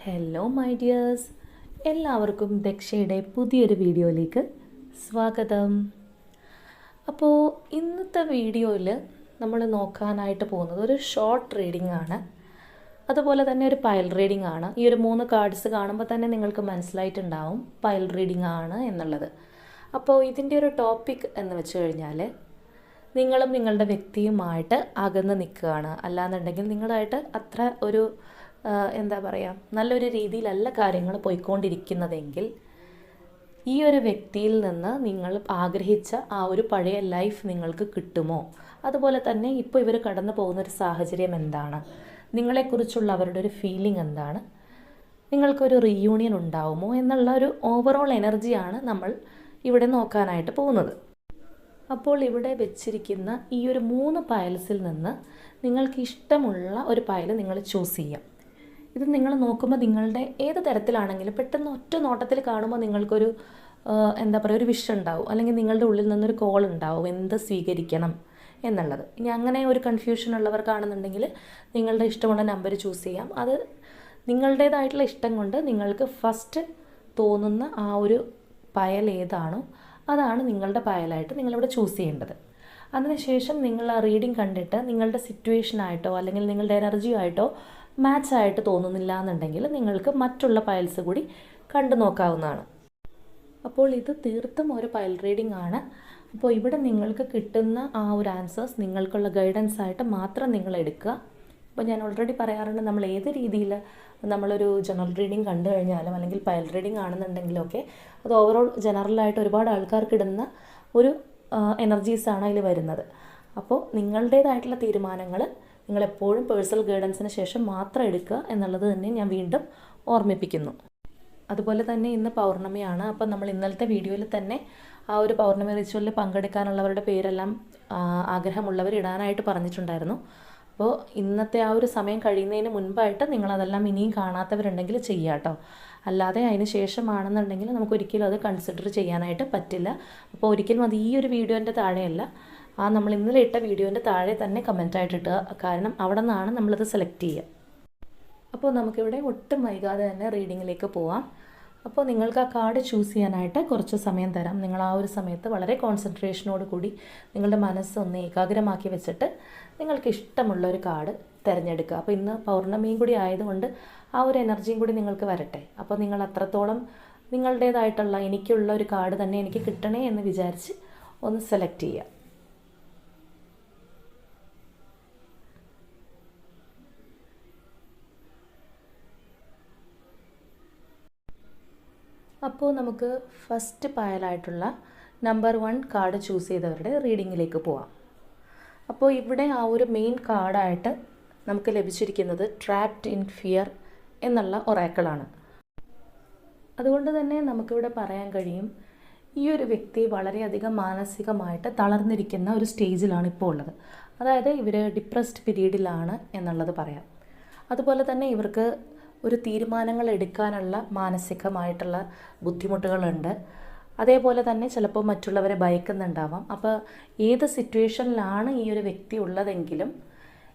Hello my dears, എല്ലാവർക്കും ദക്ഷയുടെ പുതിയൊരു വീഡിയോയിലേക്ക് സ്വാഗതം. അപ്പോൾ ഇന്നത്തെ വീഡിയോയിൽ നമ്മൾ നോക്കാനായിട്ട് പോകുന്നത് ഒരു ഷോർട്ട് റീഡിംഗ് ആണ്. അതുപോലെ തന്നെ ഒരു പൈൽ റീഡിംഗ് ആണ്. ഈ ഒരു 3 കാർഡ്സ് കാണുമ്പോൾ തന്നെ നിങ്ങൾക്ക് മനസ്സിലായിട്ടുണ്ടാവും പൈൽ റീഡിംഗ് ആണ് എന്നുള്ളത്. അപ്പോൾ ഇതിൻ്റെ ഒരു ടോപ്പിക് എന്ന് വെച്ച് കഴിഞ്ഞാൽ നിങ്ങളും നിങ്ങളുടെ വ്യക്തിയുമായിട്ട് അകന്ന് നിൽക്കുകയാണ്, അല്ലാന്നുണ്ടെങ്കിൽ നിങ്ങളായിട്ട് അത്ര ഒരു എന്താ പറയുക, നല്ലൊരു രീതിയിലല്ല കാര്യങ്ങൾ പോയിക്കൊണ്ടിരിക്കുന്നതെങ്കിൽ ഈ ഒരു വ്യക്തിയിൽ നിന്ന് നിങ്ങൾ ആഗ്രഹിച്ച ആ ഒരു പഴയ ലൈഫ് നിങ്ങൾക്ക് കിട്ടുമോ? അതുപോലെ തന്നെ ഇപ്പോൾ ഇവർ കടന്നു പോകുന്നൊരു സാഹചര്യം എന്താണ്? നിങ്ങളെക്കുറിച്ചുള്ള അവരുടെ ഒരു ഫീലിംഗ് എന്താണ്? നിങ്ങൾക്കൊരു റീയൂണിയൻ ഉണ്ടാവുമോ എന്നുള്ള ഒരു ഓവറോൾ എനർജിയാണ് നമ്മൾ ഇവിടെ നോക്കാനായിട്ട് പോകുന്നത്. അപ്പോൾ ഇവിടെ വെച്ചിരിക്കുന്ന ഈ ഒരു 3 പയൽസിൽ നിന്ന് നിങ്ങൾക്ക് ഇഷ്ടമുള്ള ഒരു പയൽ നിങ്ങൾ ചൂസ് ചെയ്യാം. ഇത് നിങ്ങൾ നോക്കുമ്പോൾ നിങ്ങളുടെ ഏത് തരത്തിലാണെങ്കിലും പെട്ടെന്ന് ഒറ്റ നോട്ടത്തിൽ കാണുമ്പോൾ നിങ്ങൾക്കൊരു എന്താ പറയുക, ഒരു വിഷ് ഉണ്ടാവും, അല്ലെങ്കിൽ നിങ്ങളുടെ ഉള്ളിൽ നിന്നൊരു കോൾ ഉണ്ടാവും എന്ത് സ്വീകരിക്കണം എന്നുള്ളത്. ഇനി അങ്ങനെ ഒരു കൺഫ്യൂഷൻ ഉള്ളവർക്കാണെന്നുണ്ടെങ്കിൽ നിങ്ങളുടെ ഇഷ്ടമുള്ള നമ്പർ ചൂസ് ചെയ്യാം. അത് നിങ്ങളുടേതായിട്ടുള്ള ഇഷ്ടം കൊണ്ട് നിങ്ങൾക്ക് ഫസ്റ്റ് തോന്നുന്ന ആ ഒരു പയൽ ഏതാണോ അതാണ് നിങ്ങളുടെ പയലായിട്ട് നിങ്ങളിവിടെ ചൂസ് ചെയ്യേണ്ടത്. അതിനുശേഷം നിങ്ങൾ ആ റീഡിംഗ് കണ്ടിട്ട് നിങ്ങളുടെ സിറ്റുവേഷനായിട്ടോ അല്ലെങ്കിൽ നിങ്ങളുടെ എനർജിയായിട്ടോ മാച്ചായിട്ട് തോന്നുന്നില്ല എന്നുണ്ടെങ്കിൽ നിങ്ങൾക്ക് മറ്റുള്ള പയൽസ് കൂടി കണ്ടു നോക്കാവുന്നതാണ്. അപ്പോൾ ഇത് തീർത്തും ഒരു പയൽ റീഡിംഗ് ആണ്. അപ്പോൾ ഇവിടെ നിങ്ങൾക്ക് കിട്ടുന്ന ആ ഒരു ആൻസേഴ്സ് നിങ്ങൾക്കുള്ള ഗൈഡൻസ് ആയിട്ട് മാത്രം നിങ്ങൾ എടുക്കുക. അപ്പോൾ ഞാൻ ഓൾറെഡി പറയാറുണ്ട്, നമ്മൾ ഏത് രീതിയിൽ നമ്മളൊരു ജനറൽ റീഡിംഗ് കണ്ടു കഴിഞ്ഞാലും അല്ലെങ്കിൽ പയൽ റീഡിംഗ് ആണെന്നുണ്ടെങ്കിലൊക്കെ അത് ഓവറോൾ ജനറലായിട്ട് ഒരുപാട് ആൾക്കാർക്ക് ഇടുന്ന ഒരു എനർജീസാണ് അതിൽ വരുന്നത്. അപ്പോൾ നിങ്ങളുടേതായിട്ടുള്ള തീരുമാനങ്ങൾ നിങ്ങളെപ്പോഴും പേഴ്സണൽ ഗൈഡൻസിന് ശേഷം മാത്രം എടുക്കുക എന്നുള്ളത് തന്നെ ഞാൻ വീണ്ടും ഓർമ്മിപ്പിക്കുന്നു. അതുപോലെ തന്നെ ഇന്ന് പൗർണമിയാണ്. അപ്പോൾ നമ്മൾ ഇന്നലത്തെ വീഡിയോയിൽ തന്നെ ആ ഒരു പൗർണമി റിച്വലിൽ പങ്കെടുക്കാനുള്ളവരുടെ പേരെല്ലാം ആഗ്രഹമുള്ളവർ ഇടാനായിട്ട് പറഞ്ഞിട്ടുണ്ടായിരുന്നു. അപ്പോൾ ഇന്നത്തെ ആ ഒരു സമയം കഴിയുന്നതിന് മുൻപായിട്ട് നിങ്ങളതെല്ലാം ഇനിയും കാണാത്തവരുണ്ടെങ്കിൽ ചെയ്യുക കേട്ടോ. അല്ലാതെ അതിന് ശേഷമാണെന്നുണ്ടെങ്കിൽ നമുക്കൊരിക്കലും അത് കൺസിഡർ ചെയ്യാനായിട്ട് പറ്റില്ല. അപ്പോൾ ഒരിക്കലും അത് ഈ ഒരു വീഡിയോൻ്റെ താഴെയല്ല, ആ നമ്മൾ ഇന്നലെ ഇട്ട വീഡിയോൻ്റെ താഴെ തന്നെ കമൻറ്റായിട്ട് ഇട്ടുക. കാരണം അവിടെ നിന്നാണ് നമ്മളത് സെലക്ട് ചെയ്യുക. അപ്പോൾ നമുക്കിവിടെ ഒട്ടും വൈകാതെ തന്നെ റീഡിങ്ങിലേക്ക് പോവാം. അപ്പോൾ നിങ്ങൾക്ക് ആ കാർഡ് ചൂസ് ചെയ്യാനായിട്ട് കുറച്ച് സമയം തരാം. നിങ്ങൾ ആ ഒരു സമയത്ത് വളരെ കോൺസെൻട്രേഷനോട് കൂടി നിങ്ങളുടെ മനസ്സൊന്ന് ഏകാഗ്രമാക്കി വെച്ചിട്ട് നിങ്ങൾക്ക് ഇഷ്ടമുള്ള ഒരു കാർഡ് തിരഞ്ഞെടുക്കുക. അപ്പോൾ ഇന്ന് പൗർണമിയും കൂടി ആയതുകൊണ്ട് ആ ഒരു എനർജിയും കൂടി നിങ്ങൾക്ക് വരട്ടെ. അപ്പോൾ നിങ്ങൾ അത്രത്തോളം നിങ്ങളുടേതായിട്ടുള്ള എനിക്കുള്ള ഒരു കാർഡ് തന്നെ എനിക്ക് കിട്ടണേ എന്ന് വിചാരിച്ച് ഒന്ന് സെലക്ട് ചെയ്യുക. അപ്പോൾ നമുക്ക് ഫസ്റ്റ് പയലായിട്ടുള്ള നമ്പർ 1 കാർഡ് ചൂസ് ചെയ്തവരുടെ റീഡിങ്ങിലേക്ക് പോവാം. അപ്പോൾ ഇവിടെ ആ ഒരു മെയിൻ കാർഡായിട്ട് നമുക്ക് ലഭിച്ചിരിക്കുന്നത് ട്രാപ്ഡ് ഇൻ ഫിയർ എന്നുള്ള ഒറാക്കിളാണ്. അതുകൊണ്ട് തന്നെ നമുക്കിവിടെ പറയാൻ കഴിയും, ഈ ഒരു വ്യക്തി വളരെയധികം മാനസികമായിട്ട് തളർന്നിരിക്കുന്ന ഒരു സ്റ്റേജിലാണ് ഇപ്പോൾ ഉള്ളത്. അതായത് ഇവർ ഡിപ്രസ്ഡ് പീരീഡിലാണ് എന്നുള്ളത് പറയാം. അതുപോലെ തന്നെ ഇവർക്ക് ഒരു തീരുമാനങ്ങൾ എടുക്കാനുള്ള മാനസികമായിട്ടുള്ള ബുദ്ധിമുട്ടുകളുണ്ട്. അതേപോലെ തന്നെ ചിലപ്പോൾ മറ്റുള്ളവരെ ഭയക്കുന്നുണ്ടാവാം. അപ്പോൾ ഏത് സിറ്റുവേഷനിലാണ് ഈ ഒരു വ്യക്തി ഉള്ളതെങ്കിലും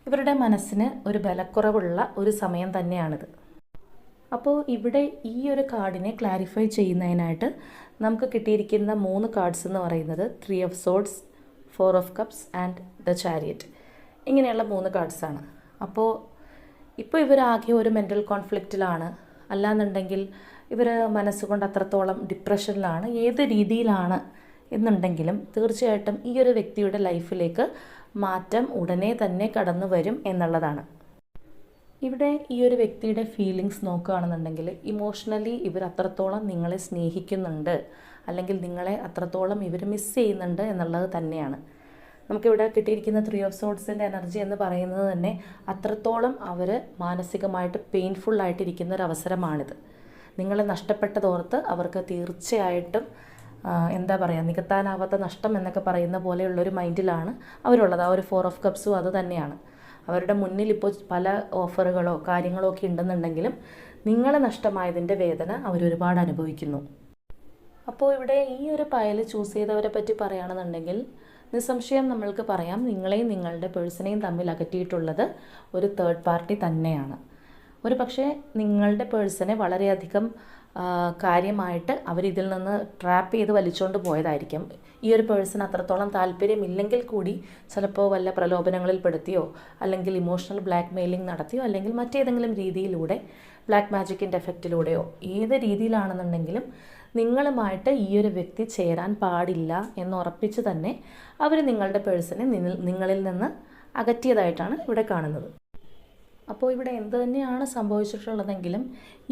ഇവരുടെ മനസ്സിന് ഒരു ബലക്കുറവുള്ള ഒരു സമയം തന്നെയാണിത്. അപ്പോൾ ഇവിടെ ഈ ഒരു കാർഡിനെ ക്ലാരിഫൈ ചെയ്യുന്നതിനായിട്ട് നമുക്ക് കിട്ടിയിരിക്കുന്ന 3 കാർഡ്സ് എന്ന് പറയുന്നത് 3 of swords, 4 of cups and the chariot. ഇങ്ങനെയുള്ള 3 കാർഡ്സാണ്. അപ്പോൾ ഇപ്പോൾ ഇവരാകെ ഒരു മെൻ്റൽ കോൺഫ്ലിക്റ്റിലാണ്, അല്ലാന്നുണ്ടെങ്കിൽ ഇവർ മനസ്സുകൊണ്ട് അത്രത്തോളം ഡിപ്രഷനിലാണ്. ഏത് രീതിയിലാണ് എന്നുണ്ടെങ്കിലും തീർച്ചയായിട്ടും ഈ ഒരു വ്യക്തിയുടെ ലൈഫിലേക്ക് മാറ്റം ഉടനെ തന്നെ കടന്നു വരും എന്നുള്ളതാണ്. ഇവിടെ ഈ ഒരു വ്യക്തിയുടെ ഫീലിങ്സ് നോക്കുകയാണെന്നുണ്ടെങ്കിൽ ഇമോഷണലി ഇവർ അത്രത്തോളം നിങ്ങളെ സ്നേഹിക്കുന്നുണ്ട്, അല്ലെങ്കിൽ നിങ്ങളെ അത്രത്തോളം ഇവർ മിസ് ചെയ്യുന്നുണ്ട് എന്നുള്ളത് തന്നെയാണ്. നമുക്കിവിടെ കിട്ടിയിരിക്കുന്ന 3 ഓഫ് സോർഡ്സിൻ്റെ എനർജി എന്ന് പറയുന്നത് തന്നെ അത്രത്തോളം അവർ മാനസികമായിട്ട് പെയിൻഫുള്ളായിട്ടിരിക്കുന്ന ഒരു അവസരമാണിത്. നിങ്ങളെ നഷ്ടപ്പെട്ടതോർത്ത് അവർക്ക് തീർച്ചയായിട്ടും എന്താ പറയുക, നികത്താനാവാത്ത നഷ്ടം എന്നൊക്കെ പറയുന്ന പോലെയുള്ളൊരു മൈൻഡിലാണ് അവരുള്ളത്. ആ ഒരു 4 ഓഫ് കപ്സും അത് തന്നെയാണ്. അവരുടെ മുന്നിൽ ഇപ്പോൾ പല ഓഫറുകളോ കാര്യങ്ങളോ ഒക്കെ ഉണ്ടെന്നുണ്ടെങ്കിലും നിങ്ങളെ നഷ്ടമായതിൻ്റെ വേദന അവരൊരുപാട് അനുഭവിക്കുന്നു. അപ്പോൾ ഇവിടെ ഈ ഒരു പയൽ ചൂസ് ചെയ്തവരെ പറ്റി പറയുകയാണെന്നുണ്ടെങ്കിൽ നിസ്സംശയം നമ്മൾക്ക് പറയാം, നിങ്ങളെയും നിങ്ങളുടെ പേഴ്സണെയും തമ്മിൽ അകറ്റിയിട്ടുള്ളത് ഒരു തേർഡ് പാർട്ടി തന്നെയാണ്. ഒരു പക്ഷേ നിങ്ങളുടെ പേഴ്സണെ വളരെയധികം കാര്യമായിട്ട് അവരിതിൽ നിന്ന് ട്രാപ്പ് ചെയ്ത് വലിച്ചുകൊണ്ട് പോയതായിരിക്കും. ഈ ഒരു പേഴ്സൺ അത്രത്തോളം താല്പര്യമില്ലെങ്കിൽ കൂടി ചിലപ്പോൾ വല്ല പ്രലോഭനങ്ങളിൽ പെടുത്തിയോ അല്ലെങ്കിൽ ഇമോഷണൽ ബ്ലാക്ക് മെയിലിംഗ് നടത്തിയോ അല്ലെങ്കിൽ മറ്റേതെങ്കിലും രീതിയിലൂടെ ബ്ലാക്ക് മാജിക്കിൻ്റെ എഫക്റ്റിലൂടെയോ ഏത് രീതിയിലാണെന്നുണ്ടെങ്കിലും നിങ്ങളുമായിട്ട് ഈ ഒരു വ്യക്തി ചേരാൻ പാടില്ല എന്ന് ഉറപ്പിച്ച് തന്നെ അവർ നിങ്ങളുടെ പേഴ്സണെ നിങ്ങളിൽ നിന്ന് അകറ്റിയതായിട്ടാണ് ഇവിടെ കാണുന്നത്. അപ്പോൾ ഇവിടെ എന്ത് തന്നെയാണ് സംഭവിച്ചിട്ടുള്ളതെങ്കിലും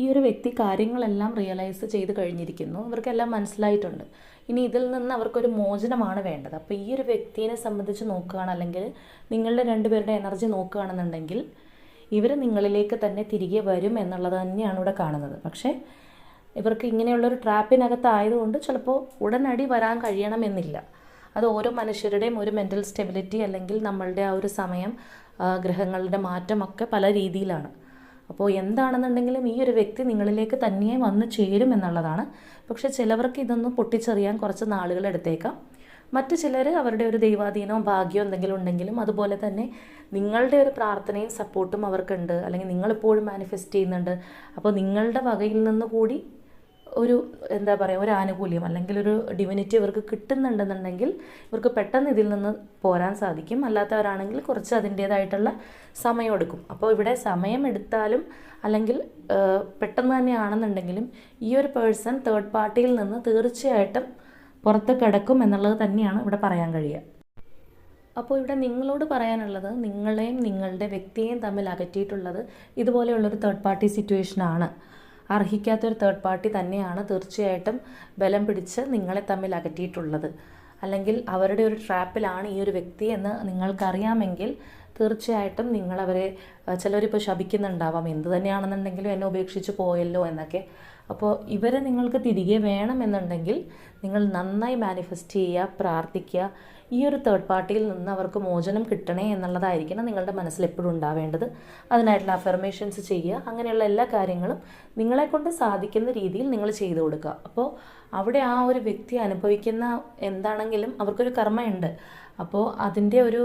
ഈ ഒരു വ്യക്തി കാര്യങ്ങളെല്ലാം റിയലൈസ് ചെയ്ത് കഴിഞ്ഞിരിക്കുന്നു. അവർക്കെല്ലാം മനസ്സിലായിട്ടുണ്ട്. ഇനി ഇതിൽ നിന്ന് അവർക്കൊരു മോചനമാണ് വേണ്ടത്. അപ്പോൾ ഈ ഒരു വ്യക്തിയെ സംബന്ധിച്ച് നോക്കുകയാണ്, അല്ലെങ്കിൽ നിങ്ങളുടെ രണ്ടുപേരുടെ എനർജി നോക്കുകയാണെന്നുണ്ടെങ്കിൽ ഇവർ നിങ്ങളിലേക്ക് തന്നെ തിരികെ വരും എന്നുള്ളത് തന്നെയാണ് ഇവിടെ കാണുന്നത്. പക്ഷേ ഇവർക്ക് ഇങ്ങനെയുള്ളൊരു ട്രാപ്പിനകത്തായതുകൊണ്ട് ചിലപ്പോൾ ഉടനടി വരാൻ കഴിയണമെന്നില്ല. അത് ഓരോ മനുഷ്യരുടെയും ഒരു മെൻ്റൽ സ്റ്റെബിലിറ്റി അല്ലെങ്കിൽ നമ്മളുടെ ആ ഒരു സമയം, ഗ്രഹങ്ങളുടെ മാറ്റമൊക്കെ പല രീതിയിലാണ്. അപ്പോൾ എന്താണെന്നുണ്ടെങ്കിലും ഈ ഒരു വ്യക്തി നിങ്ങളിലേക്ക് തന്നെ വന്ന് ചേരും എന്നുള്ളതാണ്. പക്ഷെ ചിലവർക്ക് ഇതൊന്ന് പൊട്ടിച്ചെറിയാൻ കുറച്ച് നാളുകൾ എടുത്തേക്കാം. മറ്റു ചിലർ അവരുടെ ഒരു ദൈവാധീനവും ഭാഗ്യവും എന്തെങ്കിലും ഉണ്ടെങ്കിലും അതുപോലെ തന്നെ നിങ്ങളുടെ ഒരു പ്രാർത്ഥനയും സപ്പോർട്ടും അവർക്കുണ്ട്, അല്ലെങ്കിൽ നിങ്ങളിപ്പോഴും മാനിഫെസ്റ്റ് ചെയ്യുന്നുണ്ട്. അപ്പോൾ നിങ്ങളുടെ വകയിൽ നിന്ന് കൂടി ഒരു എന്താ പറയുക, ഒരു ആനുകൂല്യം അല്ലെങ്കിൽ ഒരു ഡിവിനിറ്റി ഇവർക്ക് കിട്ടുന്നുണ്ടെന്നുണ്ടെങ്കിൽ ഇവർക്ക് പെട്ടെന്ന് ഇതിൽ നിന്ന് പോരാൻ സാധിക്കും. അല്ലാത്തവരാണെങ്കിൽ കുറച്ച് അതിൻ്റേതായിട്ടുള്ള സമയമെടുക്കും. അപ്പോൾ ഇവിടെ സമയമെടുത്താലും അല്ലെങ്കിൽ പെട്ടെന്ന് തന്നെയാണെന്നുണ്ടെങ്കിലും ഈ ഒരു പേഴ്സൺ തേർഡ് പാർട്ടിയിൽ നിന്ന് തീർച്ചയായിട്ടും പുറത്ത് കിടക്കും എന്നുള്ളത് തന്നെയാണ് ഇവിടെ പറയാൻ കഴിയുക. അപ്പോൾ ഇവിടെ നിങ്ങളോട് പറയാനുള്ളത്, നിങ്ങളെയും നിങ്ങളുടെ വ്യക്തിയെയും തമ്മിൽ അകറ്റിയിട്ടുള്ളത് ഇതുപോലെയുള്ളൊരു തേർഡ് പാർട്ടി സിറ്റുവേഷനാണ്. അർഹിക്കാത്തൊരു തേർഡ് പാർട്ടി തന്നെയാണ് തീർച്ചയായിട്ടും ബലം പിടിച്ച് നിങ്ങളെ തമ്മിൽ അകറ്റിയിട്ടുള്ളത്. അല്ലെങ്കിൽ അവരുടെ ഒരു ട്രാപ്പിലാണ് ഈ ഒരു വ്യക്തി എന്ന് നിങ്ങൾക്കറിയാമെങ്കിൽ തീർച്ചയായിട്ടും നിങ്ങളവരെ, ചിലവരിപ്പോൾ ശപിക്കുന്നുണ്ടാവാം, എന്ത് തന്നെയാണെന്നുണ്ടെങ്കിലും എന്നെ ഉപേക്ഷിച്ച് പോയല്ലോ എന്നൊക്കെ. അപ്പോൾ ഇവരെ നിങ്ങൾക്ക് തിരികെ വേണമെന്നുണ്ടെങ്കിൽ നിങ്ങൾ നന്നായി മാനിഫെസ്റ്റ് ചെയ്യുക, പ്രാർത്ഥിക്കുക. ഈ ഒരു തേർഡ് പാർട്ടിയിൽ നിന്ന് അവർക്ക് മോചനം കിട്ടണേ എന്നുള്ളതായിരിക്കണം നിങ്ങളുടെ മനസ്സിൽ എപ്പോഴും ഉണ്ടാവേണ്ടത്. അതിനായിട്ടുള്ള അഫർമേഷൻസ് ചെയ്യുക. അങ്ങനെയുള്ള എല്ലാ കാര്യങ്ങളും നിങ്ങളെക്കൊണ്ട് സാധിക്കുന്ന രീതിയിൽ നിങ്ങൾ ചെയ്തു കൊടുക്കുക. അപ്പോൾ അവിടെ ആ ഒരു വ്യക്തി അനുഭവിക്കുന്ന എന്താണെങ്കിലും അവർക്കൊരു കർമ്മയുണ്ട്. അപ്പോൾ അതിൻ്റെ ഒരു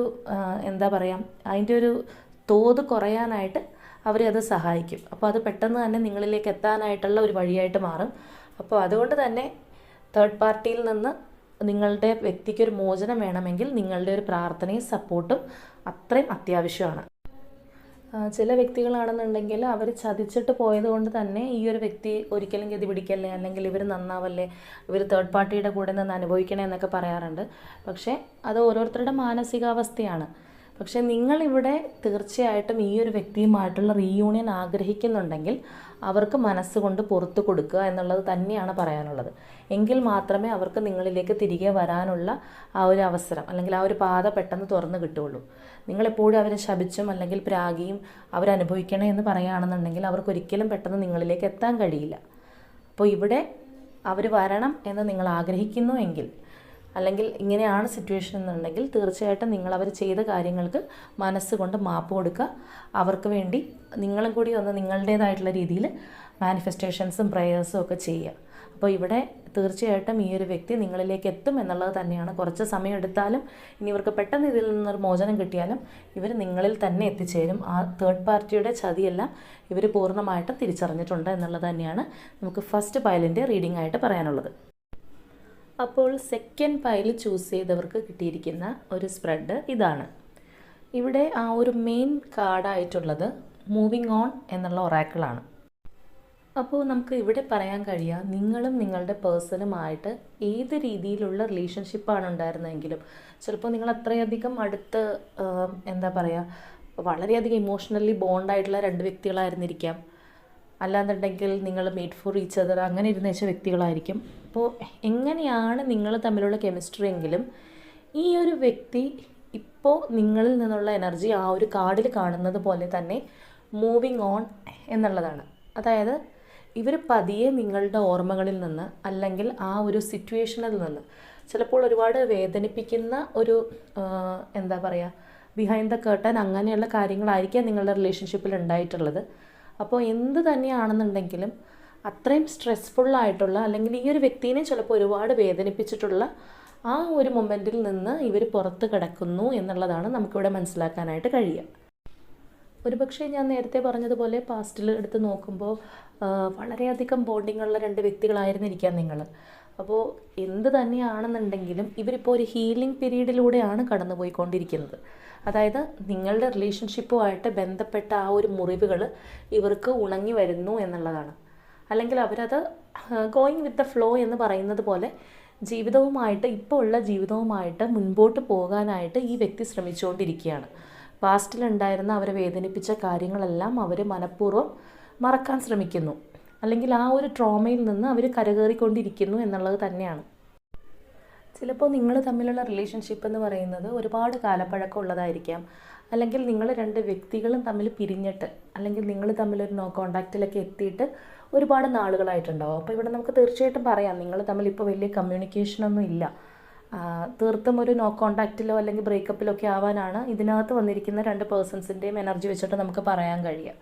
എന്താ പറയുക, അതിൻ്റെ ഒരു തോത് കുറയാനായിട്ട് അവരെ അത് സഹായിക്കും. അപ്പോൾ അത് പെട്ടെന്ന് തന്നെ നിങ്ങളിലേക്ക് എത്താനായിട്ടുള്ള ഒരു വഴിയായിട്ട് മാറും. അപ്പോൾ അതുകൊണ്ട് തന്നെ തേർഡ് പാർട്ടിയിൽ നിന്ന് നിങ്ങളുടെ വ്യക്തിക്കൊരു മോചനം വേണമെങ്കിൽ നിങ്ങളുടെ ഒരു പ്രാർത്ഥനയും സപ്പോർട്ടും അത്രയും അത്യാവശ്യമാണ്. ചില വ്യക്തികളാണെന്നുണ്ടെങ്കിൽ അവർ ചതിച്ചിട്ട് പോയത് കൊണ്ട് തന്നെ ഈ ഒരു വ്യക്തി ഒരിക്കലും ഗതി പിടിക്കല്ലേ, അല്ലെങ്കിൽ ഇവർ നന്നാവല്ലേ, ഇവർ തേർഡ് പാർട്ടിയുടെ കൂടെ നിന്ന് അനുഭവിക്കണേ എന്നൊക്കെ പറയാറുണ്ട്. പക്ഷേ അത് ഓരോരുത്തരുടെ മാനസികാവസ്ഥയാണ്. പക്ഷേ നിങ്ങളിവിടെ തീർച്ചയായിട്ടും ഈ ഒരു വ്യക്തിയുമായിട്ടുള്ള റീയൂണിയൻ ആഗ്രഹിക്കുന്നുണ്ടെങ്കിൽ അവർക്ക് മനസ്സുകൊണ്ട് പുറത്തു കൊടുക്കുക എന്നുള്ളത് തന്നെയാണ് പറയാനുള്ളത്. എങ്കിൽ മാത്രമേ അവർക്ക് നിങ്ങളിലേക്ക് തിരികെ വരാനുള്ള ആ ഒരു അവസരം അല്ലെങ്കിൽ ആ ഒരു പാത പെട്ടെന്ന് തുറന്ന് കിട്ടുകയുള്ളൂ. നിങ്ങളെപ്പോഴും അവരെ ശപിച്ചും അല്ലെങ്കിൽ പ്രാഗിയും അവരനുഭവിക്കണേ എന്ന് പറയുകയാണെന്നുണ്ടെങ്കിൽ അവർക്കൊരിക്കലും പെട്ടെന്ന് നിങ്ങളിലേക്ക് എത്താൻ കഴിയില്ല. അപ്പോൾ ഇവിടെ അവർ വരണം എന്ന് നിങ്ങൾ ആഗ്രഹിക്കുന്നു എങ്കിൽ, അല്ലെങ്കിൽ ഇങ്ങനെയാണ് സിറ്റുവേഷൻ എന്നുണ്ടെങ്കിൽ തീർച്ചയായിട്ടും നിങ്ങളവർ ചെയ്ത കാര്യങ്ങൾക്ക് മനസ്സുകൊണ്ട് മാപ്പ് കൊടുക്കുക. അവർക്ക് വേണ്ടി നിങ്ങളും കൂടി ഒന്ന് നിങ്ങളുടേതായിട്ടുള്ള രീതിയിൽ മാനിഫെസ്റ്റേഷൻസും പ്രേയേഴ്സും ഒക്കെ ചെയ്യുക. അപ്പോൾ ഇവിടെ തീർച്ചയായിട്ടും ഈ ഒരു വ്യക്തി നിങ്ങളിലേക്ക് എത്തും എന്നുള്ളത് തന്നെയാണ്. കുറച്ച് സമയം എടുത്താലും ഇനി ഇവർക്ക് പെട്ടെന്ന് ഇതിൽ നിന്നൊരു മോചനം കിട്ടിയാലും ഇവർ നിങ്ങളിൽ തന്നെ എത്തിച്ചേരും. ആ തേർഡ് പാർട്ടിയുടെ ചതിയെല്ലാം ഇവർ പൂർണ്ണമായിട്ടും തിരിച്ചറിഞ്ഞിട്ടുണ്ട് എന്നുള്ളത് തന്നെയാണ് നമുക്ക് ഫസ്റ്റ് പൈലിൻ്റെ റീഡിംഗ് ആയിട്ട് പറയാനുള്ളത്. അപ്പോൾ സെക്കൻഡ് പൈൽ ചൂസ് ചെയ്തവർക്ക് കിട്ടിയിരിക്കുന്ന ഒരു സ്പ്രെഡ് ഇതാണ്. ഇവിടെ ആ ഒരു മെയിൻ കാർഡായിട്ടുള്ളത് മൂവിങ് ഓൺ എന്നുള്ള ഒറാക്കിളാണ്. അപ്പോൾ നമുക്ക് ഇവിടെ പറയാൻ കഴിയുക, നിങ്ങളും നിങ്ങളുടെ പേഴ്സണുമായിട്ട് ഏത് രീതിയിലുള്ള റിലേഷൻഷിപ്പാണ് ഉണ്ടായിരുന്നതെങ്കിലും, ചിലപ്പോൾ നിങ്ങൾ അത്രയധികം അടുത്ത് എന്താ പറയുക, വളരെയധികം ഇമോഷണലി ബോണ്ടായിട്ടുള്ള രണ്ട് വ്യക്തികളായിരുന്നിരിക്കാം. അല്ലാന്നുണ്ടെങ്കിൽ നിങ്ങൾ മേഡ് ഫോർ ഈച്ച് അതർ അങ്ങനെ ഇരുന്നേച്ച വ്യക്തികളായിരിക്കും. അപ്പോൾ എങ്ങനെയാണ് നിങ്ങൾ തമ്മിലുള്ള കെമിസ്ട്രി എങ്കിലും ഈ ഒരു വ്യക്തി ഇപ്പോൾ നിങ്ങളിൽ നിന്നുള്ള എനർജി ആ ഒരു കാർഡിൽ കാണുന്നത് പോലെ തന്നെ മൂവിങ് ഓൺ എന്നുള്ളതാണ്. അതായത് ഇവർ പതിയെ നിങ്ങളുടെ ഓർമ്മകളിൽ നിന്ന് അല്ലെങ്കിൽ ആ ഒരു സിറ്റുവേഷനിൽ നിന്ന്, ചിലപ്പോൾ ഒരുപാട് വേദനിപ്പിക്കുന്ന ഒരു എന്താ പറയുക, ബിഹൈൻഡ് ദ കേർട്ടൻ അങ്ങനെയുള്ള കാര്യങ്ങളായിരിക്കാം നിങ്ങളുടെ റിലേഷൻഷിപ്പിൽ ഉണ്ടായിട്ടുള്ളത്. അപ്പോൾ എന്ത് തന്നെയാണെന്നുണ്ടെങ്കിലും അത്രയും സ്ട്രെസ്ഫുള്ളായിട്ടുള്ള അല്ലെങ്കിൽ ഈ ഒരു വ്യക്തിനെ ചിലപ്പോൾ ഒരുപാട് വേദനിപ്പിച്ചിട്ടുള്ള ആ ഒരു മൊമെൻറ്റിൽ നിന്ന് ഇവർ പുറത്ത് കിടക്കുന്നു എന്നുള്ളതാണ് നമുക്കിവിടെ മനസ്സിലാക്കാനായിട്ട് കഴിയുക. ഒരുപക്ഷെ ഞാൻ നേരത്തെ പറഞ്ഞതുപോലെ പാസ്റ്റിൽ എടുത്ത് നോക്കുമ്പോൾ വളരെയധികം ബോണ്ടിങ്ങുള്ള രണ്ട് വ്യക്തികളായിരുന്നിരിക്കാം നിങ്ങൾ. അപ്പോൾ എന്ത് തന്നെയാണെന്നുണ്ടെങ്കിലും ഇവരിപ്പോൾ ഒരു ഹീലിംഗ് പീരീഡിലൂടെയാണ് കടന്നുപോയിക്കൊണ്ടിരിക്കുന്നത്. അതായത് നിങ്ങളുടെ റിലേഷൻഷിപ്പുമായിട്ട് ബന്ധപ്പെട്ട ആ ഒരു മുറിവുകൾ ഇവർക്ക് ഉണങ്ങി വരുന്നു എന്നുള്ളതാണ്. അല്ലെങ്കിൽ അവരത് ഗോയിങ് വിത്ത് ദ ഫ്ലോ എന്ന് പറയുന്നത് പോലെ ജീവിതവുമായിട്ട്, ഇപ്പോൾ ഉള്ള ജീവിതവുമായിട്ട് മുൻപോട്ട് പോകാനായിട്ട് ഈ വ്യക്തി ശ്രമിച്ചുകൊണ്ടിരിക്കുകയാണ്. പാസ്റ്റിലുണ്ടായിരുന്ന അവരെ വേദനിപ്പിച്ച കാര്യങ്ങളെല്ലാം അവർ മനഃപൂർവ്വം മറക്കാൻ ശ്രമിക്കുന്നു. അല്ലെങ്കിൽ ആ ഒരു ട്രോമയിൽ നിന്ന് അവർ കരകയറിക്കൊണ്ടിരിക്കുന്നു എന്നുള്ളത് തന്നെയാണ്. ചിലപ്പോൾ നിങ്ങൾ തമ്മിലുള്ള റിലേഷൻഷിപ്പ് എന്ന് പറയുന്നത് ഒരുപാട് കാലപ്പഴക്കം ഉള്ളതായിരിക്കാം. അല്ലെങ്കിൽ നിങ്ങൾ രണ്ട് വ്യക്തികളും തമ്മിൽ പിരിഞ്ഞിട്ട്, അല്ലെങ്കിൽ നിങ്ങൾ തമ്മിലൊരു നോ കോണ്ടാക്റ്റിലൊക്കെ എത്തിയിട്ട് ഒരുപാട് നാളുകളായിട്ടുണ്ടാവും. അപ്പോൾ ഇവിടെ നമുക്ക് തീർച്ചയായിട്ടും പറയാം, നിങ്ങൾ തമ്മിൽ ഇപ്പോൾ വലിയ കമ്മ്യൂണിക്കേഷനൊന്നും ഇല്ല. തീർത്തും ഒരു നോ കോണ്ടാക്റ്റിലോ അല്ലെങ്കിൽ ബ്രേക്കപ്പിലോ ഒക്കെ ആവാനാണ് ഇതിനകത്ത് വന്നിരിക്കുന്ന രണ്ട് പേഴ്സൺസിൻ്റെയും എനർജി വെച്ചിട്ട് നമുക്ക് പറയാൻ കഴിയുക.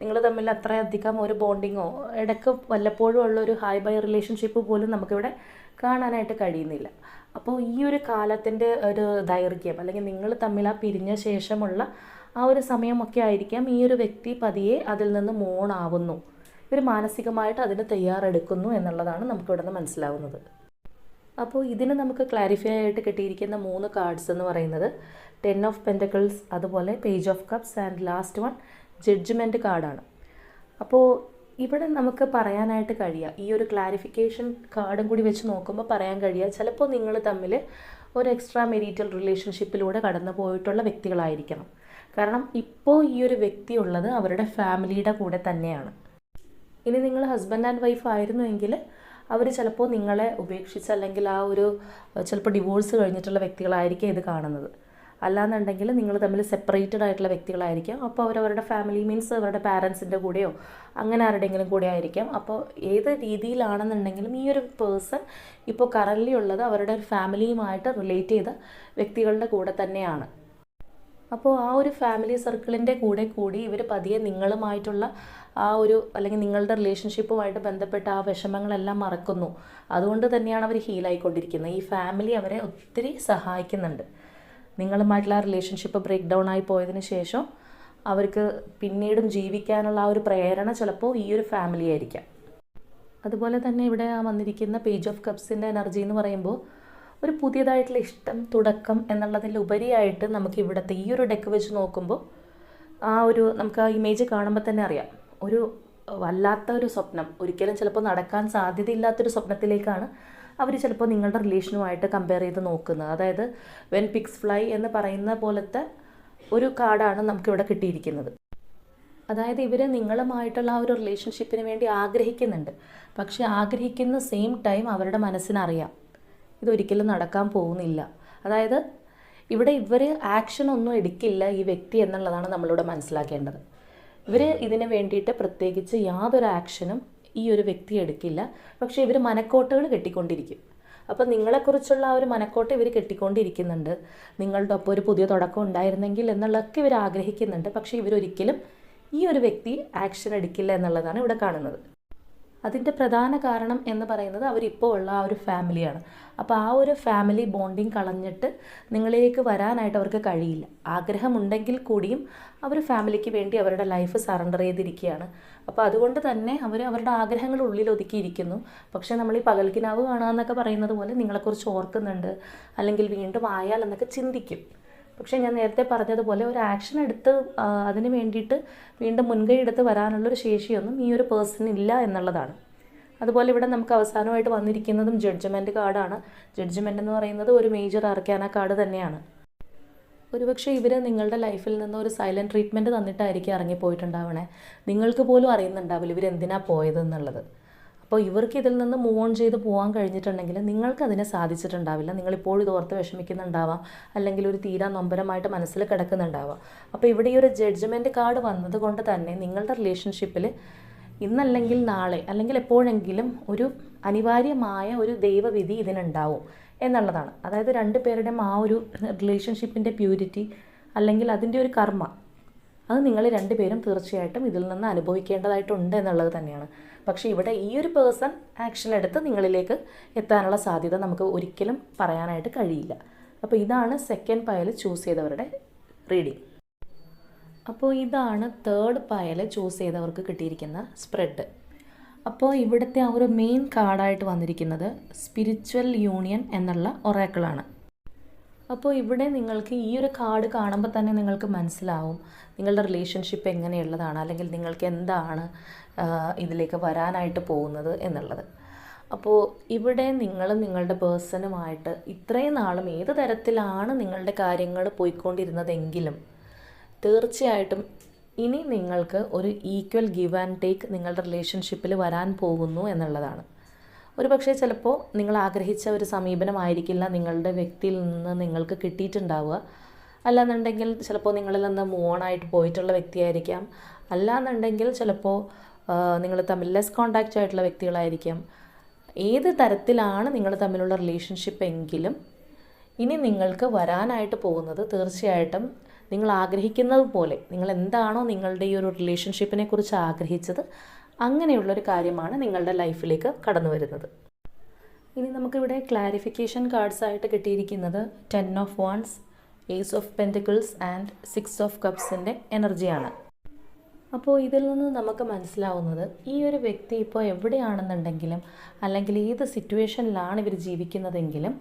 നിങ്ങൾ തമ്മിൽ അത്രയധികം ഒരു ബോണ്ടിങ്ങോ ഇടയ്ക്ക് വല്ലപ്പോഴും ഉള്ളൊരു ഹായ് ബൈ റിലേഷൻഷിപ്പ് പോലും നമുക്കിവിടെ കാണാനായിട്ട് കഴിയുന്നില്ല. അപ്പോൾ ഈ ഒരു കാലത്തിൻ്റെ ഒരു ദൈർഘ്യം, അല്ലെങ്കിൽ നിങ്ങൾ തമ്മിൽ ആ പിരിഞ്ഞ ശേഷമുള്ള ആ ഒരു സമയമൊക്കെ ആയിരിക്കാം ഈ ഒരു വ്യക്തി പതിയെ അതിൽ നിന്ന് മോണാവുന്നു, ഇവർ മാനസികമായിട്ട് അതിന് തയ്യാറെടുക്കുന്നു എന്നുള്ളതാണ് നമുക്കിവിടെ നിന്ന് മനസ്സിലാവുന്നത്. അപ്പോൾ ഇതിന് നമുക്ക് ക്ലാരിഫൈ ആയിട്ട് കിട്ടിയിരിക്കുന്ന 3 കാർഡ്സ് എന്ന് പറയുന്നത് 10 ഓഫ് പെൻറ്റക്കിൾസ്, അതുപോലെ page of cups and last one judgment കാർഡാണ്. അപ്പോൾ ഇവിടെ നമുക്ക് പറയാനായിട്ട് കഴിയുക, ഈ ഒരു ക്ലാരിഫിക്കേഷൻ കാർഡും കൂടി വെച്ച് നോക്കുമ്പോൾ പറയാൻ കഴിയുക, ചിലപ്പോൾ നിങ്ങൾ തമ്മിൽ ഒരു എക്സ്ട്രാ മെരീറ്റൽ റിലേഷൻഷിപ്പിലൂടെ കടന്നു പോയിട്ടുള്ള വ്യക്തികളായിരിക്കണം. കാരണം ഇപ്പോൾ ഈ ഒരു വ്യക്തി ഉള്ളത് അവരുടെ ഫാമിലിയുടെ കൂടെ തന്നെയാണ്. ഇനി നിങ്ങൾ ഹസ്ബൻഡ് ആൻഡ് വൈഫ് ആയിരുന്നുവെങ്കിൽ അവർ ചിലപ്പോൾ നിങ്ങളെ ഉപേക്ഷിച്ച്, അല്ലെങ്കിൽ ആ ഒരു ചിലപ്പോൾ ഡിവോഴ്സ് കഴിഞ്ഞിട്ടുള്ള വ്യക്തികളായിരിക്കും ഇത് കാണുന്നത്. അല്ലാന്നുണ്ടെങ്കിൽ നിങ്ങൾ തമ്മിൽ സെപ്പറേറ്റഡ് ആയിട്ടുള്ള വ്യക്തികളായിരിക്കാം. അപ്പോൾ അവരവരുടെ ഫാമിലി മീൻസ് അവരുടെ പാരൻസിൻ്റെ കൂടെയോ അങ്ങനെ ആരുടെയെങ്കിലും കൂടെ ആയിരിക്കാം. അപ്പോൾ ഏത് രീതിയിലാണെന്നുണ്ടെങ്കിലും ഈ ഒരു പേഴ്സൺ ഇപ്പോൾ കറൻലി ഉള്ളത് അവരുടെ ഒരു ഫാമിലിയുമായിട്ട് റിലേറ്റ് ചെയ്ത വ്യക്തികളുടെ കൂടെ തന്നെയാണ്. അപ്പോൾ ആ ഒരു ഫാമിലി സർക്കിളിൻ്റെ കൂടി ഇവർ പതിയെ നിങ്ങളുമായിട്ടുള്ള ആ ഒരു, അല്ലെങ്കിൽ നിങ്ങളുടെ റിലേഷൻഷിപ്പുമായിട്ട് ബന്ധപ്പെട്ട ആ വിഷമങ്ങളെല്ലാം മറക്കുന്നു. അതുകൊണ്ട് തന്നെയാണ് അവർ ഹീലായിക്കൊണ്ടിരിക്കുന്നത്. ഈ ഫാമിലി അവരെ ഒത്തിരി സഹായിക്കുന്നുണ്ട്. നിങ്ങളുമായിട്ടുള്ള ആ റിലേഷൻഷിപ്പ് ബ്രേക്ക് ഡൗൺ ആയി പോയതിന് ശേഷം അവർക്ക് പിന്നീടും ജീവിക്കാനുള്ള ആ ഒരു പ്രേരണ ചിലപ്പോൾ ഈ ഒരു ഫാമിലി ആയിരിക്കാം. അതുപോലെ തന്നെ ഇവിടെ വന്നിരിക്കുന്ന പേജ് ഓഫ് കപ്സിൻ്റെ എനർജി എന്ന് പറയുമ്പോൾ ഒരു പുതിയതായിട്ടുള്ള ഇഷ്ടം, തുടക്കം എന്നുള്ളതിലുപരിയായിട്ട് നമുക്ക് ഇവിടുത്തെ ഈ ഒരു ഡെക്ക് വെച്ച് നോക്കുമ്പോൾ നമുക്ക് ആ ഇമേജ് കാണുമ്പോൾ തന്നെ അറിയാം, ഒരു വല്ലാത്ത ഒരു സ്വപ്നം, ഒരിക്കലും ചിലപ്പോൾ നടക്കാൻ സാധ്യതയില്ലാത്തൊരു സ്വപ്നത്തിലേക്കാണ് അവർ ചിലപ്പോൾ നിങ്ങളുടെ റിലേഷനുമായിട്ട് കമ്പയർ ചെയ്ത് നോക്കുന്നത്. അതായത് വെൻ പിക്സ് ഫ്ലൈ എന്ന് പറയുന്ന പോലത്തെ ഒരു കാർഡാണ് നമുക്കിവിടെ കിട്ടിയിരിക്കുന്നത്. അതായത് ഇവർ നിങ്ങളുമായിട്ടുള്ള ആ ഒരു റിലേഷൻഷിപ്പിന് വേണ്ടി ആഗ്രഹിക്കുന്നുണ്ട്. പക്ഷേ ആഗ്രഹിക്കുന്ന സെയിം ടൈം അവരുടെ മനസ്സിനറിയാം ഇതൊരിക്കലും നടക്കാൻ പോകുന്നില്ല. അതായത് ഇവിടെ ഇവർ ആക്ഷൻ ഒന്നും എടുക്കില്ല ഈ വ്യക്തി എന്നുള്ളതാണ് നമ്മളിവിടെ മനസ്സിലാക്കേണ്ടത്. ഇവർ ഇതിന് വേണ്ടിയിട്ട് പ്രത്യേകിച്ച് യാതൊരു ആക്ഷനും ഈ ഒരു വ്യക്തി എടുക്കില്ല. പക്ഷേ ഇവർ മനക്കോട്ടകൾ കെട്ടിക്കൊണ്ടിരിക്കും. അപ്പോൾ നിങ്ങളെക്കുറിച്ചുള്ള ആ ഒരു മനക്കോട്ട ഇവർ കെട്ടിക്കൊണ്ടിരിക്കുന്നുണ്ട്. നിങ്ങളുടെ ഒപ്പം ഒരു പുതിയ തുടക്കം ഉണ്ടായിരുന്നെങ്കിൽ എന്നുള്ളതൊക്കെ ഇവർ ആഗ്രഹിക്കുന്നുണ്ട്. പക്ഷേ ഇവരൊരിക്കലും ഈ ഒരു വ്യക്തി ആക്ഷൻ എടുക്കില്ല എന്നുള്ളതാണ് ഇവിടെ കാണുന്നത്. അതിൻ്റെ പ്രധാന കാരണം എന്ന് പറയുന്നത് അവരിപ്പോൾ ഉള്ള ആ ഒരു ഫാമിലിയാണ്. അപ്പോൾ ആ ഒരു ഫാമിലി ബോണ്ടിങ് കളഞ്ഞിട്ട് നിങ്ങളിലേക്ക് വരാനായിട്ട് അവർക്ക് കഴിയില്ല. ആഗ്രഹമുണ്ടെങ്കിൽ കൂടിയും അവർ ഫാമിലിക്ക് വേണ്ടി അവരുടെ ലൈഫ് സറണ്ടർ ചെയ്തിരിക്കുകയാണ്. അപ്പോൾ അതുകൊണ്ട് തന്നെ അവർ അവരുടെ ആഗ്രഹങ്ങൾ ഉള്ളിൽ ഒതുക്കിയിരിക്കുന്നു. പക്ഷേ നമ്മൾ ഈ പകൽക്കിനാവ് കാണുക എന്നൊക്കെ പറയുന്നത് പോലെ നിങ്ങളെക്കുറിച്ച് ഓർക്കുന്നുണ്ട്, അല്ലെങ്കിൽ വീണ്ടും ആയാൽ എന്നൊക്കെ ചിന്തിക്കും. പക്ഷേ ഞാൻ നേരത്തെ പറഞ്ഞതുപോലെ ഒരു ആക്ഷൻ എടുത്ത് അതിന് വേണ്ടിയിട്ട് വീണ്ടും മുൻകൈ എടുത്ത് വരാനുള്ളൊരു ശേഷിയൊന്നും ഈ ഒരു പേഴ്സൺ ഇല്ല എന്നുള്ളതാണ്. അതുപോലെ ഇവിടെ നമുക്ക് അവസാനമായിട്ട് വന്നിരിക്കുന്നതും ജഡ്ജ്മെൻറ്റ് കാർഡാണ്. ജഡ്ജ്മെൻ്റ് എന്ന് പറയുന്നത് ഒരു മേജർ ആർക്കാന കാർഡ് തന്നെയാണ്. ഒരുപക്ഷെ ഇവർ നിങ്ങളുടെ ലൈഫിൽ നിന്ന് ഒരു സൈലൻറ്റ് ട്രീറ്റ്മെൻറ്റ് തന്നിട്ടായിരിക്കും ഇറങ്ങിപ്പോയിട്ടുണ്ടാവണേ. നിങ്ങൾക്ക് പോലും അറിയുന്നുണ്ടാവില്ല ഇവരെന്തിനാ പോയതെന്നുള്ളത്. അപ്പോൾ ഇവർക്ക് ഇതിൽ നിന്ന് മൂവ് ഓൺ ചെയ്ത് പോകാൻ കഴിഞ്ഞിട്ടുണ്ടെങ്കിൽ നിങ്ങൾക്കതിനെ സാധിച്ചിട്ടുണ്ടാവില്ല. നിങ്ങളിപ്പോഴും ഇതോർത്ത് വിഷമിക്കുന്നുണ്ടാവാം, അല്ലെങ്കിൽ ഒരു തീരാ നൊമ്പരമായിട്ട് മനസ്സിൽ കിടക്കുന്നുണ്ടാവാം. അപ്പോൾ ഇവിടെ ഈ ഒരു ജഡ്ജ്മെൻറ്റ് കാർഡ് വന്നതുകൊണ്ട് തന്നെ നിങ്ങളുടെ റിലേഷൻഷിപ്പിൽ ഇന്നല്ലെങ്കിൽ നാളെ, അല്ലെങ്കിൽ എപ്പോഴെങ്കിലും ഒരു അനിവാര്യമായ ഒരു ദൈവവിധി ഇതിനുണ്ടാവും എന്നുള്ളതാണ്. അതായത് രണ്ട് പേരുടെയും ആ ഒരു റിലേഷൻഷിപ്പിൻ്റെ പ്യൂരിറ്റി, അല്ലെങ്കിൽ അതിൻ്റെ ഒരു കർമ്മ, അത് നിങ്ങൾ രണ്ടുപേരും തീർച്ചയായിട്ടും ഇതിൽ നിന്ന് അനുഭവിക്കേണ്ടതായിട്ടുണ്ട് എന്നുള്ളത് തന്നെയാണ്. പക്ഷേ ഇവിടെ ഈ ഒരു പേഴ്സൺ ആക്ഷൻ എടുത്ത് നിങ്ങളിലേക്ക് എത്താനുള്ള സാധ്യത നമുക്ക് ഒരിക്കലും പറയാനായിട്ട് കഴിയില്ല. അപ്പോൾ ഇതാണ് സെക്കൻഡ് പയൽ ചൂസ് ചെയ്തവരുടെ റീഡിങ്. അപ്പോൾ ഇതാണ് തേർഡ് പയൽ ചൂസ് ചെയ്തവർക്ക് കിട്ടിയിരിക്കുന്ന സ്പ്രെഡ്. അപ്പോൾ ഇവിടുത്തെ ആ ഒരു മെയിൻ കാർഡായിട്ട് വന്നിരിക്കുന്നത് സ്പിരിച്വൽ യൂണിയൻ എന്നുള്ള ഒറാക്കിളാണ്. അപ്പോൾ ഇവിടെ നിങ്ങൾക്ക് ഈ ഒരു കാർഡ് കാണുമ്പോൾ തന്നെ നിങ്ങൾക്ക് മനസ്സിലാവും നിങ്ങളുടെ റിലേഷൻഷിപ്പ് എങ്ങനെയുള്ളതാണ്, അല്ലെങ്കിൽ നിങ്ങൾക്ക് എന്താണ് ഇതിലേക്ക് വരാനായിട്ട് പോകുന്നത് എന്നുള്ളത്. അപ്പോൾ ഇവിടെ നിങ്ങളും നിങ്ങളുടെ പേഴ്സണുമായിട്ട് ഇത്രയും നാളും ഏത് തരത്തിലാണ് നിങ്ങളുടെ കാര്യങ്ങൾ പോയിക്കൊണ്ടിരുന്നതെങ്കിലും തീർച്ചയായിട്ടും ഇനി നിങ്ങൾക്ക് ഒരു ഈക്വൽ ഗിവ് ആൻഡ് ടേക്ക് നിങ്ങളുടെ റിലേഷൻഷിപ്പിൽ വരാൻ പോകുന്നു എന്നുള്ളതാണ്. ഒരു പക്ഷേ ചിലപ്പോൾ നിങ്ങൾ ആഗ്രഹിച്ച ഒരു സമീപനമായിരിക്കില്ല നിങ്ങളുടെ വ്യക്തിയിൽ നിന്ന് നിങ്ങൾക്ക് കിട്ടിയിട്ടുണ്ടാവുക. അല്ലാന്നുണ്ടെങ്കിൽ ചിലപ്പോൾ നിങ്ങളിൽ നിന്ന് മൂവ് ഓൺ ആയിട്ട് പോയിട്ടുള്ള വ്യക്തിയായിരിക്കാം. അല്ലാന്നുണ്ടെങ്കിൽ ചിലപ്പോൾ നിങ്ങൾ തമ്മിൽ ലെസ് കോണ്ടാക്റ്റ് ആയിട്ടുള്ള വ്യക്തികളായിരിക്കാം. ഏത് തരത്തിലാണ് നിങ്ങൾ തമ്മിലുള്ള റിലേഷൻഷിപ്പ് എങ്കിലും ഇനി നിങ്ങൾക്ക് വരാനായിട്ട് പോകുന്നത് തീർച്ചയായിട്ടും നിങ്ങൾ ആഗ്രഹിക്കുന്നത് പോലെ, നിങ്ങൾ എന്താണോ നിങ്ങളുടെ ഈ ഒരു റിലേഷൻഷിപ്പിനെ കുറിച്ച് ആഗ്രഹിച്ചത് അങ്ങനെയുള്ളൊരു കാര്യമാണ് നിങ്ങളുടെ ലൈഫിലേക്ക് കടന്നു വരുന്നത്. ഇനി നമുക്കിവിടെ ക്ലാരിഫിക്കേഷൻ കാർഡ്സ് ആയിട്ട് കിട്ടിയിരിക്കുന്നത് 10 of wands, ace of pentacles and 6 of കപ്സിൻ്റെ എനർജിയാണ്. അപ്പോൾ ഇതിൽ നിന്ന് നമുക്ക് മനസ്സിലാവുന്നത് ഈ ഒരു വ്യക്തി ഇപ്പോൾ എവിടെയാണെന്നുണ്ടെങ്കിലും അല്ലെങ്കിൽ ഏത് സിറ്റുവേഷനിലാണ് ഇവർ ജീവിക്കുന്നതെങ്കിലും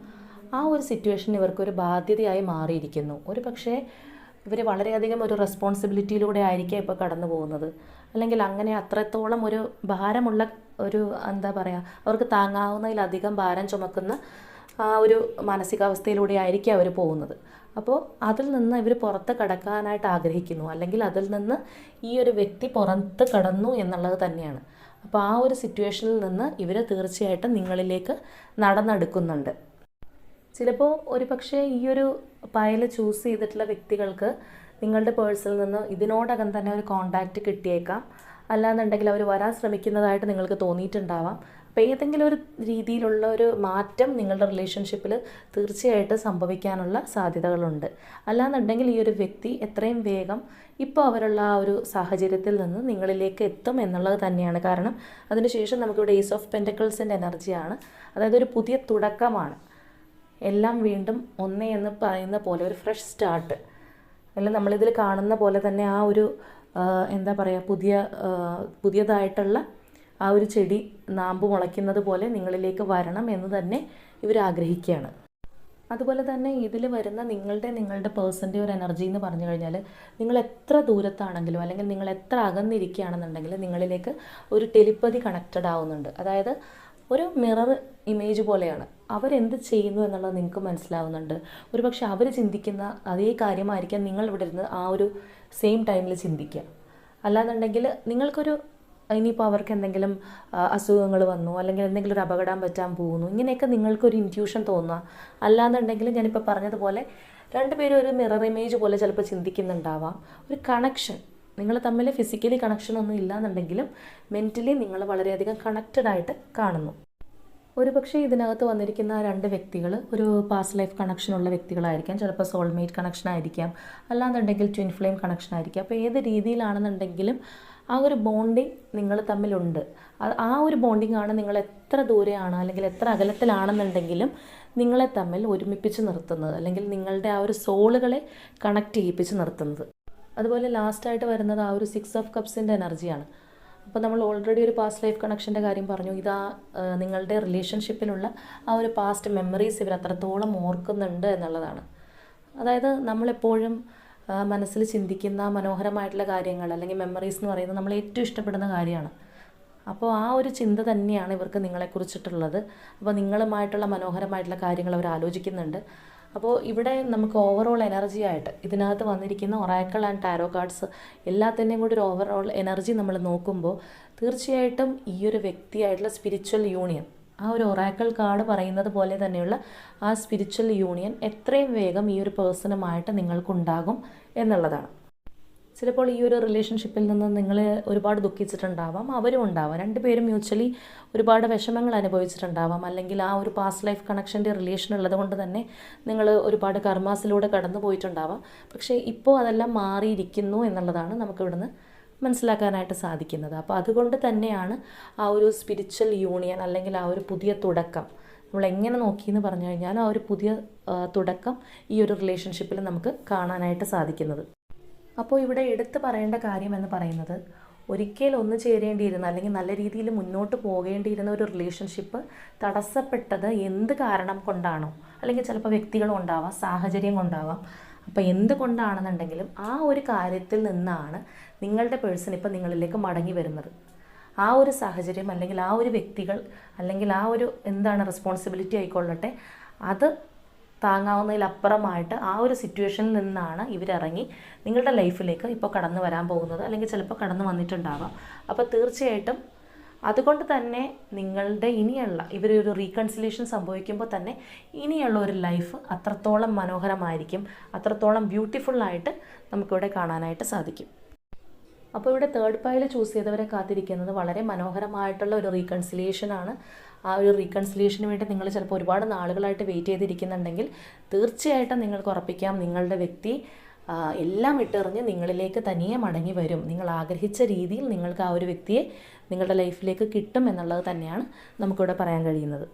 ആ ഒരു സിറ്റുവേഷൻ ഇവർക്കൊരു ബാധ്യതയായി മാറിയിരിക്കുന്നു. ഒരു പക്ഷേ ഇവർ വളരെയധികം ഒരു റെസ്പോൺസിബിലിറ്റിയിലൂടെ ആയിരിക്കാം ഇപ്പോൾ കടന്നു പോകുന്നത്, അല്ലെങ്കിൽ അങ്ങനെ അത്രത്തോളം ഒരു ഭാരമുള്ള ഒരു എന്താ പറയുക, അവർക്ക് താങ്ങാവുന്നതിലധികം ഭാരം ചുമക്കുന്ന ആ ഒരു മാനസികാവസ്ഥയിലൂടെ ആയിരിക്കും അവർ പോകുന്നത്. അപ്പോൾ അതിൽ നിന്ന് ഇവർ പുറത്ത് കടക്കാനായിട്ട് ആഗ്രഹിക്കുന്നു, അല്ലെങ്കിൽ അതിൽ നിന്ന് ഈ ഒരു വ്യക്തി പുറത്ത് കടന്നു എന്നുള്ളത് തന്നെയാണ്. അപ്പോൾ ആ ഒരു സിറ്റുവേഷനിൽ നിന്ന് ഇവർ തീർച്ചയായിട്ടും നിങ്ങളിലേക്ക് നടന്നെടുക്കുന്നുണ്ട്. ചിലപ്പോൾ ഒരു പക്ഷേ ഈ ഒരു പയൽ ചൂസ് ചെയ്തിട്ടുള്ള വ്യക്തികൾക്ക് നിങ്ങളുടെ പേഴ്സണിൽ നിന്ന് ഇതിനോടകം തന്നെ ഒരു കോണ്ടാക്റ്റ് കിട്ടിയേക്കാം. അല്ലാന്നുണ്ടെങ്കിൽ അവർ വരാൻ ശ്രമിക്കുന്നതായിട്ട് നിങ്ങൾക്ക് തോന്നിയിട്ടുണ്ടാവാം. അപ്പോൾ ഏതെങ്കിലും ഒരു രീതിയിലുള്ള ഒരു മാറ്റം നിങ്ങളുടെ റിലേഷൻഷിപ്പിൽ തീർച്ചയായിട്ടും സംഭവിക്കാനുള്ള സാധ്യതകളുണ്ട്. അല്ലാന്നുണ്ടെങ്കിൽ ഈ ഒരു വ്യക്തി എത്രയും വേഗം ഇപ്പോൾ അവരുള്ള ആ ഒരു സാഹചര്യത്തിൽ നിന്ന് നിങ്ങളിലേക്ക് എത്തും എന്നുള്ളത് തന്നെയാണ്. കാരണം അതിനുശേഷം നമുക്കിവിടെ ഏസ് ഓഫ് പെൻറ്റക്കിൾസിൻ്റെ എനർജിയാണ്. അതായത് ഒരു പുതിയ തുടക്കമാണ്. എല്ലാം വീണ്ടും ഒന്നേ എന്ന് പറയുന്ന പോലെ ഒരു ഫ്രഷ് സ്റ്റാർട്ട്, അല്ല നമ്മളിതിൽ കാണുന്ന പോലെ തന്നെ ആ ഒരു എന്താ പറയുക, പുതിയതായിട്ടുള്ള ആ ഒരു ചെടി നാമ്പ് മുളയ്ക്കുന്നത് പോലെ നിങ്ങളിലേക്ക് വരണം എന്ന് തന്നെ ഇവർ ആഗ്രഹിക്കുകയാണ്. അതുപോലെ തന്നെ ഇതിൽ വരുന്ന നിങ്ങളുടെ പേഴ്സൻ്റെ ഒരു എനർജി എന്ന് പറഞ്ഞു കഴിഞ്ഞാൽ നിങ്ങൾ എത്ര ദൂരത്താണെങ്കിലും അല്ലെങ്കിൽ നിങ്ങൾ എത്ര അകന്നിരിക്കുകയാണെന്നുണ്ടെങ്കിൽ നിങ്ങളിലേക്ക് ഒരു ടെലിപ്പതി കണക്റ്റഡ് ആവുന്നുണ്ട്. അതായത് ഒരു മിറർ ഇമേജ് പോലെയാണ്. അവരെന്ത് ചെയ്യുന്നു എന്നുള്ളത് നിങ്ങൾക്ക് മനസ്സിലാവുന്നുണ്ട്. ഒരുപക്ഷെ അവർ ചിന്തിക്കുന്ന അതേ കാര്യമായിരിക്കാം നിങ്ങൾ ഇവിടെ ഇരുന്ന് ആ ഒരു സെയിം ടൈമിൽ ചിന്തിക്കുക. അല്ലാന്നുണ്ടെങ്കിൽ നിങ്ങൾക്കൊരു ഇനിയിപ്പോൾ അവർക്ക് എന്തെങ്കിലും അസുഖങ്ങൾ വന്നു, അല്ലെങ്കിൽ എന്തെങ്കിലും ഒരു അപകടം പറ്റാൻ പോകുന്നു, ഇങ്ങനെയൊക്കെ നിങ്ങൾക്കൊരു ഇൻറ്റ്യൂഷൻ തോന്നുക. അല്ലാന്നുണ്ടെങ്കിൽ ഞാനിപ്പോൾ പറഞ്ഞതുപോലെ രണ്ടുപേരും ഒരു മിറർ ഇമേജ് പോലെ ചിലപ്പോൾ ചിന്തിക്കുന്നുണ്ടാവാം. ഒരു കണക്ഷൻ, നിങ്ങൾ തമ്മിൽ ഫിസിക്കലി കണക്ഷൻ ഒന്നും ഇല്ലാന്നുണ്ടെങ്കിലും മെൻ്റലി നിങ്ങൾ വളരെയധികം കണക്റ്റഡ് ആയിട്ട് കാണുന്നു. ഒരുപക്ഷെ ഇതിനകത്ത് വന്നിരിക്കുന്ന രണ്ട് വ്യക്തികൾ ഒരു പാസ്റ്റ് ലൈഫ് കണക്ഷനുള്ള വ്യക്തികളായിരിക്കാം. ചിലപ്പോൾ സോൾമേറ്റ് കണക്ഷൻ ആയിരിക്കാം, അല്ലാന്നുണ്ടെങ്കിൽ ട്വിൻ ഫ്ലെയിം കണക്ഷൻ ആയിരിക്കാം. അപ്പോൾ ഏത് രീതിയിലാണെന്നുണ്ടെങ്കിലും ആ ഒരു ബോണ്ടിങ് നിങ്ങൾ തമ്മിലുണ്ട്. ആ ഒരു ബോണ്ടിങ് ആണ് നിങ്ങൾ എത്ര ദൂരെയാണ് അല്ലെങ്കിൽ എത്ര അകലത്തിലാണെന്നുണ്ടെങ്കിലും നിങ്ങളെ തമ്മിൽ ഒരുമിപ്പിച്ച് നിർത്തുന്നത്, അല്ലെങ്കിൽ നിങ്ങളുടെ ആ ഒരു സോളുകളെ കണക്ട് ചെയ്യിപ്പിച്ച് നിർത്തുന്നത്. അതുപോലെ ലാസ്റ്റായിട്ട് വരുന്നത് ആ ഒരു 6 ഓഫ് കപ്സിൻ്റെ എനർജിയാണ്. അപ്പോൾ നമ്മൾ ഓൾറെഡി ഒരു പാസ്റ്റ് ലൈഫ് കണക്ഷൻ്റെ കാര്യം പറഞ്ഞു. ഇതാ നിങ്ങളുടെ റിലേഷൻഷിപ്പിലുള്ള ആ ഒരു പാസ്റ്റ് മെമ്മറീസ് ഇവർ അത്രത്തോളം ഓർക്കുന്നുണ്ട് എന്നുള്ളതാണ്. അതായത് നമ്മളെപ്പോഴും മനസ്സിൽ ചിന്തിക്കുന്ന മനോഹരമായിട്ടുള്ള കാര്യങ്ങൾ അല്ലെങ്കിൽ മെമ്മറീസ് എന്ന് പറയുന്നത് നമ്മൾ ഏറ്റവും ഇഷ്ടപ്പെടുന്ന കാര്യമാണ്. അപ്പോൾ ആ ഒരു ചിന്ത തന്നെയാണ് ഇവർക്ക് നിങ്ങളെക്കുറിച്ചിട്ടുള്ളത്. അപ്പോൾ നിങ്ങളുമായിട്ടുള്ള മനോഹരമായിട്ടുള്ള കാര്യങ്ങൾ അവർ ആലോചിക്കുന്നുണ്ട്. അപ്പോൾ ഇവിടെ നമുക്ക് ഓവറോൾ എനർജി ആയിട്ട് ഇതിനകത്ത് വന്നിരിക്കുന്ന ഒറാക്കിൾ ആൻഡ് ടാരോ കാർഡ്സ് എല്ലാത്തിൻ്റെയും കൂടി ഒരു ഓവറോൾ എനർജി നമ്മൾ നോക്കുമ്പോൾ തീർച്ചയായിട്ടും ഈ ഒരു വ്യക്തിയായിട്ടുള്ള സ്പിരിച്വൽ യൂണിയൻ, ആ ഒരു ഒറാക്കിൾ കാർഡ് പറയുന്നത് പോലെ തന്നെയുള്ള ആ സ്പിരിച്വൽ യൂണിയൻ എത്രയും വേഗം ഈ ഒരു പേഴ്സണുമായിട്ട് നിങ്ങൾക്കുണ്ടാകും എന്നുള്ളതാണ്. ചിലപ്പോൾ ഈ ഒരു റിലേഷൻഷിപ്പിൽ നിന്ന് നിങ്ങൾ ഒരുപാട് ദുഃഖിച്ചിട്ടുണ്ടാവാം, അവരും ഉണ്ടാവാം. രണ്ടുപേരും മ്യൂച്വലി ഒരുപാട് വിഷമങ്ങൾ അനുഭവിച്ചിട്ടുണ്ടാവാം. അല്ലെങ്കിൽ ആ ഒരു പാസ്റ്റ് ലൈഫ് കണക്ഷൻ്റെ റിലേഷൻ ഉള്ളത് കൊണ്ട് തന്നെ നിങ്ങൾ ഒരുപാട് കർമാസിലൂടെ കടന്നു പോയിട്ടുണ്ടാവാം. പക്ഷേ ഇപ്പോൾ അതെല്ലാം മാറിയിരിക്കുന്നു എന്നുള്ളതാണ് നമുക്കിവിടുന്ന് മനസ്സിലാക്കാനായിട്ട് സാധിക്കുന്നത്. അപ്പോൾ അതുകൊണ്ട് തന്നെയാണ് ആ ഒരു സ്പിരിച്വൽ യൂണിയൻ അല്ലെങ്കിൽ ആ ഒരു പുതിയ തുടക്കം നമ്മൾ എങ്ങനെ നോക്കിയെന്ന് പറഞ്ഞു കഴിഞ്ഞാൽ ആ ഒരു പുതിയ തുടക്കം ഈ ഒരു റിലേഷൻഷിപ്പിൽ നമുക്ക് കാണാനായിട്ട് സാധിക്കുന്നത്. അപ്പോൾ ഇവിടെ എടുത്തു പറയേണ്ട കാര്യം എന്ന് പറയുന്നത്, ഒരിക്കൽ ഒന്ന് ചേരേണ്ടിയിരുന്ന അല്ലെങ്കിൽ നല്ല രീതിയിൽ മുന്നോട്ട് പോകേണ്ടിയിരുന്ന ഒരു റിലേഷൻഷിപ്പ് തടസ്സപ്പെട്ടത് എന്ത് കാരണം കൊണ്ടാണോ, അല്ലെങ്കിൽ ചിലപ്പോൾ വ്യക്തികളും ഉണ്ടാവാം, സാഹചര്യം കൊണ്ടാവാം. അപ്പോൾ എന്തുകൊണ്ടാണെന്നുണ്ടെങ്കിലും ആ ഒരു കാര്യത്തിൽ നിന്നാണ് നിങ്ങളുടെ പേഴ്സൺ ഇപ്പോൾ നിങ്ങളിലേക്ക് മടങ്ങി വരുന്നത്. ആ ഒരു സാഹചര്യം അല്ലെങ്കിൽ ആ ഒരു വ്യക്തികൾ അല്ലെങ്കിൽ ആ ഒരു റെസ്പോൺസിബിലിറ്റി ആയിക്കൊള്ളട്ടെ, അത് താങ്ങാവുന്നതിലപ്പുറമായിട്ട് ആ ഒരു സിറ്റുവേഷനിൽ നിന്നാണ് ഇവരിറങ്ങി നിങ്ങളുടെ ലൈഫിലേക്ക് ഇപ്പോൾ കടന്നു വരാൻ പോകുന്നത്, അല്ലെങ്കിൽ ചിലപ്പോൾ കടന്നു വന്നിട്ടുണ്ടാവാം. അപ്പോൾ തീർച്ചയായിട്ടും അതുകൊണ്ട് തന്നെ നിങ്ങളുടെ ഇനിയുള്ള ഇവരൊരു റീകൺസിലേഷൻ സംഭവിക്കുമ്പോൾ തന്നെ ഇനിയുള്ള ഒരു ലൈഫ് അത്രത്തോളം മനോഹരമായിരിക്കും, അത്രത്തോളം ബ്യൂട്ടിഫുള്ളായിട്ട് നമുക്കിവിടെ കാണാനായിട്ട് സാധിക്കും. അപ്പോൾ ഇവിടെ തേർഡ് പൈൽ ചൂസ് ചെയ്തവരെ കാത്തിരിക്കുന്നത് വളരെ മനോഹരമായിട്ടുള്ള ഒരു റീകൺസിലിയേഷനാണ്. ആ ഒരു റീകൺസിലിയേഷന് വേണ്ടി നിങ്ങൾ ചിലപ്പോൾ ഒരുപാട് നാളുകളായിട്ട് വെയിറ്റ് ചെയ്തിരിക്കുന്നുണ്ടെങ്കിൽ തീർച്ചയായിട്ടും നിങ്ങൾക്ക് ഉറപ്പിക്കാം, നിങ്ങളുടെ വ്യക്തി എല്ലാം വിട്ടെറിഞ്ഞ് നിങ്ങളിലേക്ക് തനിയെ മടങ്ങി വരും. നിങ്ങൾ ആഗ്രഹിച്ച രീതിയിൽ നിങ്ങൾക്ക് ആ ഒരു വ്യക്തിയെ നിങ്ങളുടെ ലൈഫിലേക്ക് കിട്ടും എന്നുള്ളത് തന്നെയാണ് നമുക്കിവിടെ പറയാൻ കഴിയുന്നത്.